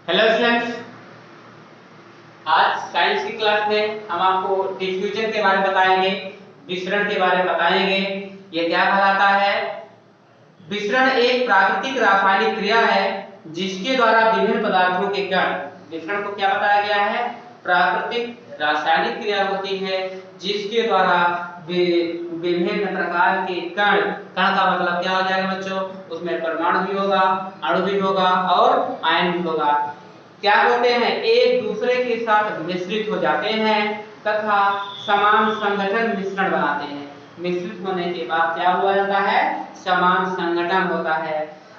Hello students, आज science की class में हम आपको डिफ्यूजन के बारे में बताएंगे, विसरण के बारे में बताएंगे। ये क्या कहलाता है? विसरण एक प्राकृतिक रासायनिक क्रिया है जिसके द्वारा विभिन्न पदार्थों के कण, विसरण को क्या बताया गया है? प्राकृतिक रासायनिक क्रिया होती है जिसके द्वारा विभिन्न प्रकार के कण, कण का मतलब क्या हो जाएगा बच्चों? उसमें परमाणु भी होगा, अणु भी होगा और आयन भी होगा, क्या होते हैं? एक दूसरे के साथ मिश्रित हो जाते हैं तथा समान संगठन मिश्रण बनाते हैं। मिश्रित होने के बाद क्या हुआ जाता है? समान संगठन होता है।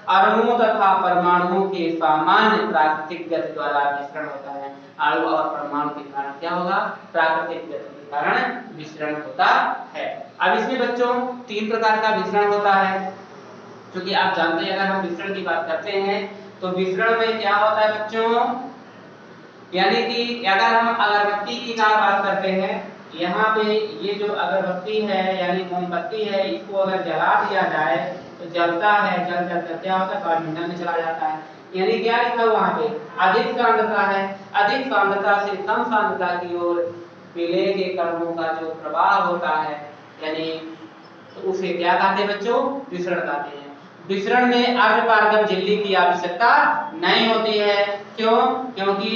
अणुओं तथा परमाणुओं के सामान्य प्राकृतिक गति द्वारा मिश्रण होता है। अणु और परमाणु के कारण क्या होगा? प्राकृतिक गति के कारण मिश्रण होता है। अब इसमें बच्चों तीन प्रकार का मिश्रण होता है, क्योंकि आप जानते हैं अगर हम मिश्रण की बात करते हैं तो मिश्रण में क्या होता है बच्चों? यानी कि अगर हम अगरबत्ती की बात करते हैं, यहाँ पे ये जो अगरबत्ती है यानी मोमबत्ती है, इसको अगर जला दिया जाए तो जलता है, जल जल क्या होता है? वायुमंडल में चला जाता है। यानी क्या लिखा हुआ वहाँ पे? अधिक सांद्रता है। अधिक सांद्रता से कम सांद्रता की ओर विलेय के कणों का जो प्रवाह होता है, यानी तो उसे क्या कहते हैं बच्चों? विसरण कहते हैं। विसरण में अर्धपारगम झिल्ली की आवश्यकता नहीं होती है। क्यों? क्योंकि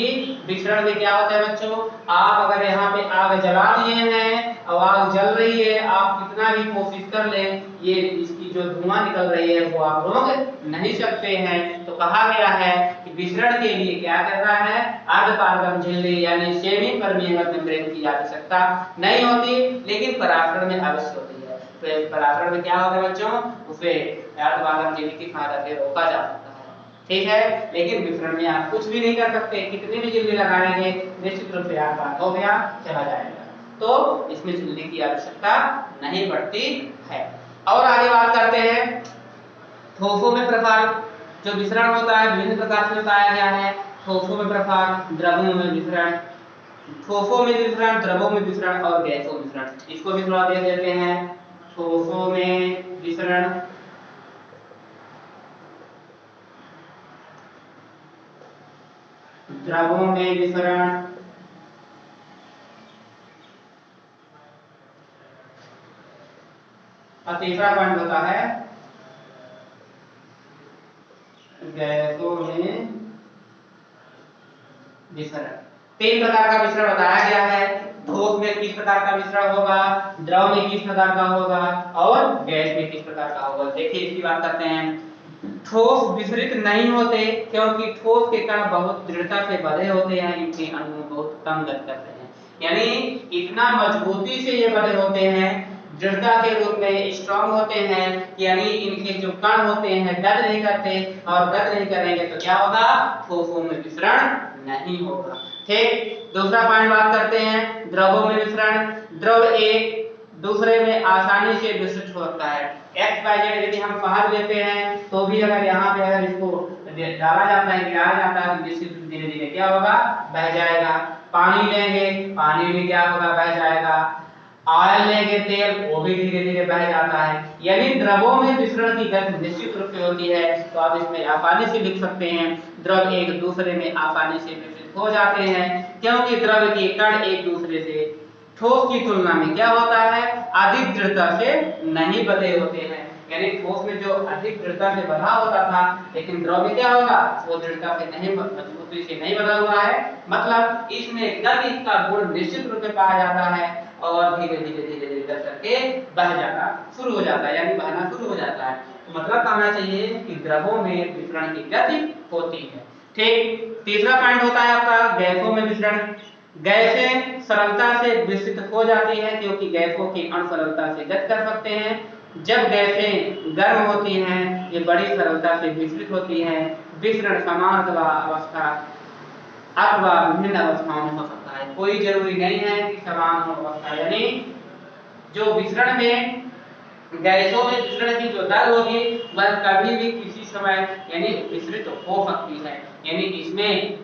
विसरण में क्या होता है बच्चों? आप अगर यहाँ पे आग जला दिए हैं और आग जल रही है, आप कितना भी कोशिश कर लें, ये इसकी जो धुआं निकल रही है वो आप रोक नहीं सकते हैं। तो कहा गया है कि विसरण के लिए क्या कर रहा है? अर्धपारगम झिल्ली यानी सेमी परमिएबल मेम्ब्रेन की आवश्यकता नहीं होती, लेकिन परागण में अवश्य होती है। तो परागण में क्या होता है बच्चों? उसे अर्धपारगम झिल्ली की सहायता से रोका जा सकता है, ठीक है। लेकिन विसरण में आप कुछ भी नहीं कर सकते, कितनी भी झिल्ली लगाएंगे निश्चित रूप से आपका हो गया, चला जाएगा। तो इसमें झिल्ली की आवश्यकता नहीं पड़ती है। और आगे बात करते हैं ठोसों में प्रसार। जो विसरण होता है विभिन्न प्रकार से बताया गया है। ठोसों में प्रसार, द्रवों में विसरण, ठोसों में विसरण, द्रवों में विसरण और गैसों में विसरण। इसको भी थोड़ा देख लेते हैं। ठोसों में विसरण, द्रवों में विसरण, और तीसरा पॉइंट होता है गैसों में विसरण। तीन प्रकार का विसरण बताया गया है। ठोस में किस प्रकार का विसरण होगा, द्रव में किस प्रकार का होगा और गैस में किस प्रकार का होगा। देखिए इसकी बात करते हैं। ठोस विसरित नहीं होते क्योंकि ठोस के कण बहुत दृढ़ता से बंधे होते हैं, इनके अणु बहुत कम गति करते हैं। यानी इतना मजबूती से ये बंधे होते हैं, दृढ़ता के रूप में स्ट्रांग होते हैं, यानी इनके जो कण होते हैं गति नहीं करते, और गति नहीं करेंगे तो क्या होगा? ठोसों में विसरण नहीं होगा, ठीक। दूसरा पॉइंट बात करते हैं द्रवों में विसरण। द्रव एक दूसरे में आसानी से विसरित होता है। एक्स वाई जेड यदि हम बाहर लेते हैं तो भी अगर यहाँ पे अगर इसको डाला जाता है, गिराया जाता है, तो निश्चित धीरे धीरे क्या होगा? बह जाएगा। पानी लेंगे, पानी भी क्या होगा? बह जाएगा। ऑयल लेंगे तेल, वो भी धीरे धीरे बह जाता है। यानी द्रवों में विसरण की गति निश्चित रूप से होती है। तो आप इसमें आसानी से लिख सकते हैं द्रव एक दूसरे में आसानी से विसरित हो जाते हैं, क्योंकि द्रव के कण एक दूसरे से ठोस की तुलना में क्या होता है? अधिक दृढ़ता से नहीं बंधे होते हैं। यानी ठोस में जो अधिक दृढ़ता से बंधा होता था, लेकिन द्रव में क्या होगा? वो दृढ़ता से नहीं, मजबूती से नहीं बंधा हुआ है। मतलब इसमें गति का गुण निश्चित रूप से पाया जाता है और धीरे धीरे धीरे धीरे करके बह जाना शुरू हो जाता है, यानी बहना शुरू हो जाता है। तो मतलब कहना चाहिए कि द्रवों में विसरण की गति होती है, ठीक। तीसरा पॉइंट होता है आपका गैसों में विसरण। गैसें सरलता से विसरित हो जाती हैं क्योंकि गैसों की अणु सरलता से गति कर सकते हैं। जब गैसें गर्म होती हैं ये बड़ी सरलता से विसरित होती हैं। विसरण समान अवस्था अथवा विभिन्न अवस्थाओं में हो सकता है, कोई जरूरी नहीं है कि समान हो अवस्था। यानी जो विसरण में गैसों में विसरण की जो दर होगी वह कभी भी किसी समय यानी विसरित हो सकती है। यानी इसमें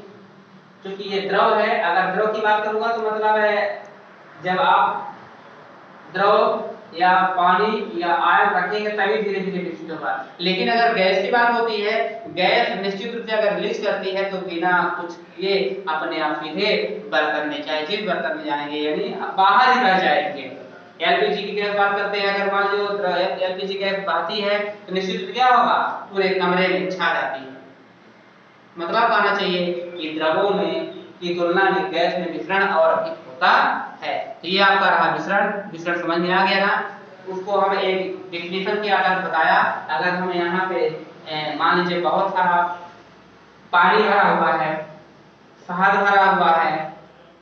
क्योंकि ये द्रव है, अगर द्रव की बात करूंगा तो मतलब है जब आप द्रव या पानी या आयन रखेंगे तभी धीरे धीरे विकसित होगा। लेकिन अगर गैस की बात होती है, गैस निश्चित रूप से अगर रिलीज करती है तो बिना कुछ किए अपने आप सीधे बर्तन में, चाहे जिस बर्तन में जाएंगे यानी बाहर ही रह जाएंगे। एलपीजी की गैस बात करते हैं, अगर मान लो एलपीजी गैस बहती है तो निश्चित रूप से क्या होगा, पूरे कमरे में छा जाती है। मतलब कहना चाहिए कि द्रवों में की तुलना में गैस में मिश्रण और अधिक होता है। तो ये आपका रहा विसरण समझ में आ गया ना। उसको हम एक डेफिनेशन के आधार बताया। अगर हम यहाँ पे मान लीजिए बहुत सारा पानी भरा हुआ है, शहद भरा हुआ है,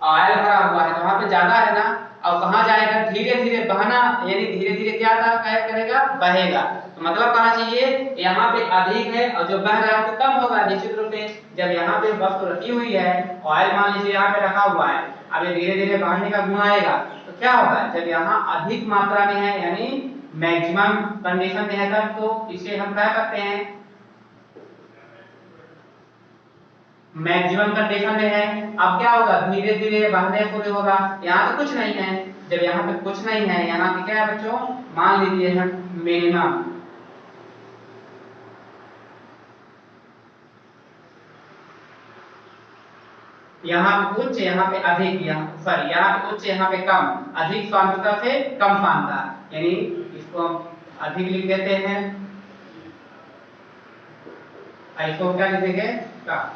ऑयल भरा हुआ है, तो वहां पे ज्यादा है ना, और कहाँ जाएगा, धीरे धीरे बहना, यानी धीरे धीरे क्या करेगा, बहेगा। तो मतलब कहना चाहिए यहाँ पे अधिक है और जो बह रहा है तो कम होगा निश्चित रूप से। जब यहाँ पे वस्तु रखी हुई है, ऑयल मान लीजिए यहाँ पे रखा हुआ है, अब ये धीरे धीरे बहने का गुण आएगा तो क्या होगा, जब यहाँ अधिक मात्रा में है यानी मैक्सिमम कंडीशन में है तब तो इसे हम क्या करते हैं, मैक्सिमम कंडीशन में है। अब क्या होगा, धीरे धीरे बहने शुरू होगा। यहाँ तो कुछ नहीं है, जब यहाँ पे कुछ नहीं है, यहाँ पे क्या है बच्चों, मान लीजिए हम मिनिमम, यहाँ पे उच्च, यहाँ पे अधिक, यहाँ पे उच्च, यहाँ पे कम, अधिक सांद्रता से कम सांद्रता, यानी इसको हम अधिक लिख देते हैं, इसको क्या लिखेंगे, कम।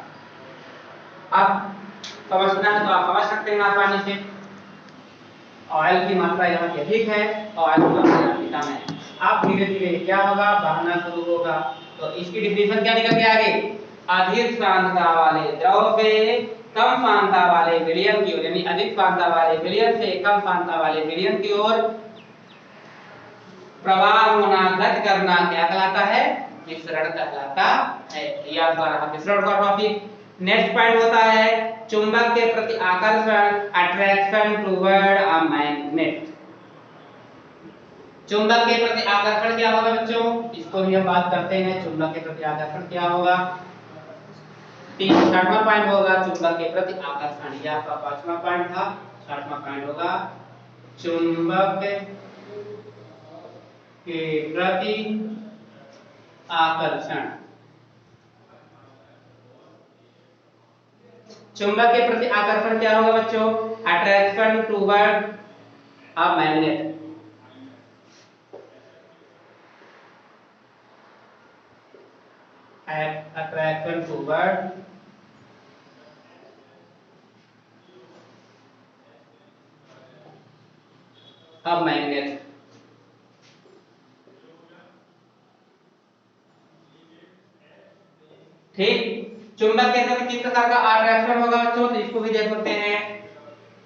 अब समझना है तो आप समझ सकते हैं आसानी से। ऑयल की मात्रा यहाँ पे अधिक है और ऑयल की मात्रा यहाँ पे कम है। अब धीरे धीरे क्या होगा, बहना शुरू होगा। तो इसकी डिफिनेशन क्या निकल के आगे, अधिक सांद्रता वाले द्रव पे कम सांद्रता वाले विलयन की ओर, यानी अधिक सांद्रता वाले विलयन से कम सांद्रता वाले विलयन की ओर प्रवाह होना, गति करना क्या कहलाता है, विसरण कहलाता है। याद रखना विसरण का टॉपिक। नेक्स्ट पॉइंट होता है चुंबक के प्रति आकर्षण, अट्रैक्शन टुवर्ड अ मैग्नेट। चुंबक के प्रति आकर्षण क्या होगा बच्चों, इसको भी हम बात करते हैं। चुंबक के प्रति आकर्षण क्या होगा, 6वां पॉइंट होगा चुंबक के प्रति आकर्षण। यह आपका 5वां पॉइंट था, 6वां पॉइंट होगा चुंबक के प्रति आकर्षण। चुंबक के प्रति आकर्षण क्या होगा बच्चों, attraction toward a magnet. attraction toward a magnet। ठीक, चुंबक के साथ किस प्रकार का अट्रैक्शन होगा बच्चों, तो इसको भी देख सकते हैं।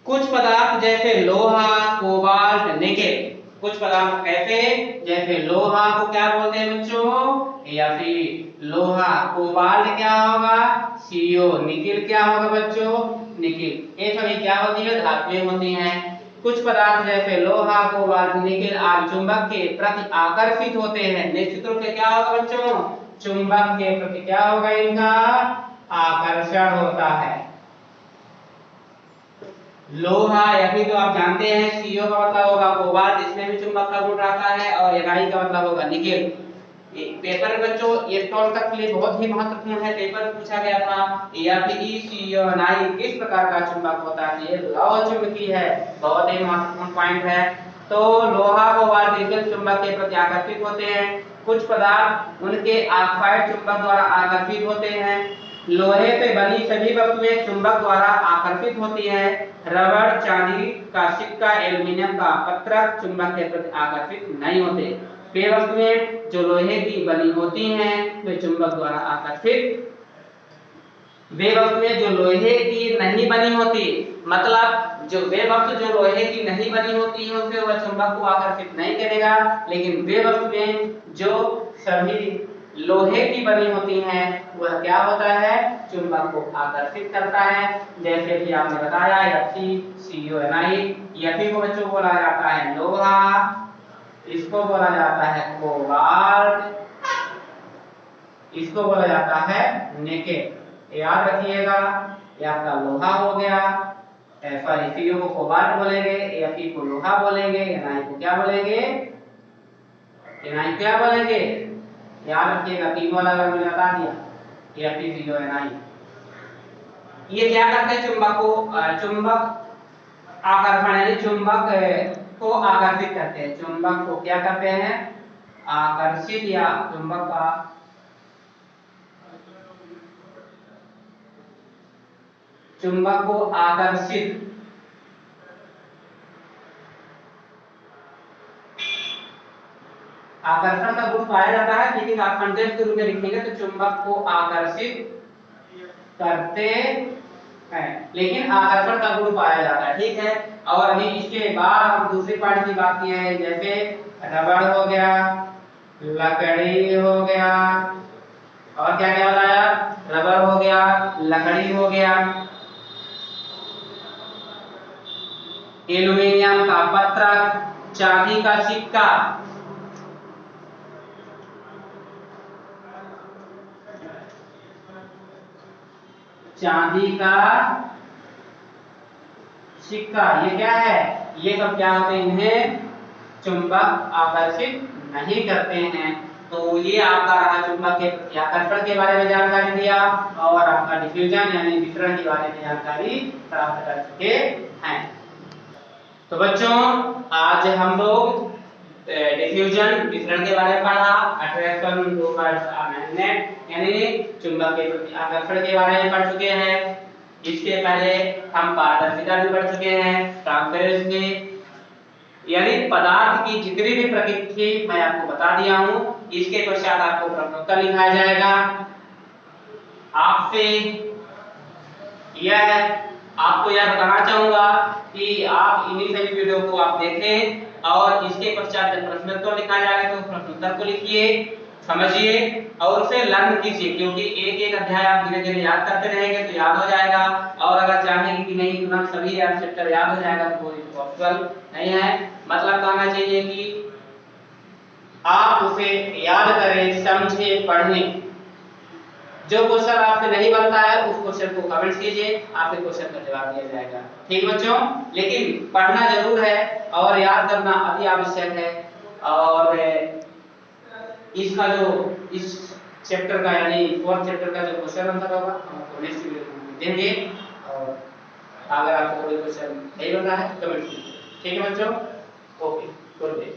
कुछ पदार्थ जैसे लोहा, कोबाल्ट, निकेल, कुछ पदार्थ कैसे, जैसे लोहा को क्या बोलते हैं बच्चों, या फिर लोहा, कोबाल्ट क्या होगा, सीओ, निकेल क्या होगा बच्चों, निकेल। ये सभी क्या होती है, धातुएं होती हैं। कुछ पदार्थ जैसे लोहा, कोबाल्ट, निकेल आदि चुंबक के प्रति आकर्षित होते हैं। निश्चित रूप से क्या होगा बच्चों, चुंबक के प्रति क्या होगा, इनका आकर्षण होता है। लोहा या फिर तो आप जानते हैं सीओ का मतलब होगा कोबाल्ट, इसमें भी चुंबक का गुण रहता है, और एनआई का मतलब होगा निकेल। पेपर में बच्चों ये 12 तक के लिए बहुत ही महत्वपूर्ण है, पेपर में पूछा गया था एनआई किस प्रकार का चुंबक होता है, ये लौह चुंबकी है, बहुत ही महत्वपूर्ण पॉइंट है। तो लोहा, कोबाल्ट, निकेल चुंबक के प्रति आकर्षित होते हैं। कुछ पदार्थ उनके ऑक्साइड चुंबक द्वारा आकर्षित होते हैं। लोहे से बनी सभी वस्तुएं चुंबक द्वारा आकर्षित होती हैं। रबड़, चांदी का सिक्का, एल्युमिनियम का पत्रक चुंबक के प्रति आकर्षित नहीं होते। वे वस्तुएं जो लोहे की बनी होती हैं वे चुंबक द्वारा आकर्षित, वे वस्तुएं जो लोहे की नहीं बनी होती, मतलब जो वे वस्तु जो लोहे की नहीं बनी होती है उसे वह चुंबक को आकर्षित नहीं करेगा, लेकिन वे वस्तुएं जो सभी लोहे की बनी होती हैं वह क्या होता है, चुंबक को आकर्षित करता है। जैसे कि आपने बताया FeCO9, Fe को बच्चों बोला जाता है लोहा, इसको बोला जाता है कोबाल्ट, इसको बोला जाता है निकेल। याद रखिएगा, ये आपका लोहा हो गया, सॉरी Fu को कोबाल्ट बोलेंगे, Fe को लोहा बोलेंगे, Ni को क्या बोलेंगे? Ni क्या बोलेंगे? याद रखिएगा, तीनों अलग अलग मैंने बता दिया। Fe0 Ni ये क्या करते हैं? चुंबक आकर्षण यानी चुंबक को आकर्षित करते हैं। चुंबक को क्या करते हैं? आकर्षित या चुंबक का चुंबक को आकर्षित आकर्षण का गुण पाया जाता है, लेकिन आप कंटेंट के रूप में लिखेंगे तो चुंबक को आकर्षित करते हैं, लेकिन आकर्षण का गुण पाया जाता है। ठीक है, और अभी इसके बाद हम दूसरी पार्ट की बात किए हैं, जैसे रबड़ हो गया, लकड़ी हो गया, और क्या क्या बताया? रबड़ हो गया, लकड़ी हो गया, एल्युमिनियम का पत्रक, चांदी का सिक्का, चांदी का सिक्का, ये क्या है? ये सब क्या होते हैं? इन्हें चुंबक आकर्षित नहीं करते हैं। तो ये आपका रहा चुंबक के आकर्षण के बारे में जानकारी दिया, और आपका डिफ्यूजन यानी विकिरण के बारे में जानकारी प्राप्त कर चुके हैं। तो बच्चों, आज हम लोग डिफ्यूजन विकिरण के बारे में पढ़ा, अट्रैक्शन मैग्नेट यानी चुंबक के प्रति आकर्षण के बारे में पढ़ चुके हैं। इसके पहले हम पारदर्शिता भी पढ़ चुके हैं, ट्रांसपेरेंसी यानी पदार्थ की जितनी भी प्रकृति थी मैं आपको बता दिया हूं। इसके पश्चात आपको प्रश्नोत्तर लिखाया जाएगा। आपसे यह आपको यह बताना चाहूंगा कि आप इन्हीं सभी वीडियो को आप देखें, और इसके पश्चात जब प्रश्नोत्तर लिखा जाएगा तो प्रश्नोत्तर को लिखिए, समझिए और उसे लर्न कीजिए, क्योंकि एक एक अध्याय आप धीरे धीरे याद करते रहेंगे तो याद हो जाएगा। और अगर चाहेंगे कि नहीं तुरंत सभी चैप्टर याद हो जाएगा तो कोई पॉसिबल नहीं है। मतलब कहना चाहिए कि आप उसे याद करें, समझें, पढ़ें। जो क्वेश्चन आपसे नहीं बनता है उस क्वेश्चन को कमेंट कीजिए, आपके क्वेश्चन का जवाब दिया जाएगा। ठीक बच्चों, लेकिन पढ़ना जरूर है और याद करना अति आवश्यक है। और इसका जो इस चैप्टर का यानी 4th चैप्टर का जो क्वेश्चन आंसर होगा हम आपको नेक्स्ट वीडियो में देंगे। और अगर आपको कोई क्वेश्चन नहीं बन रहा है कमेंट कीजिए। ठीक है बच्चों, ओके, गुड डे।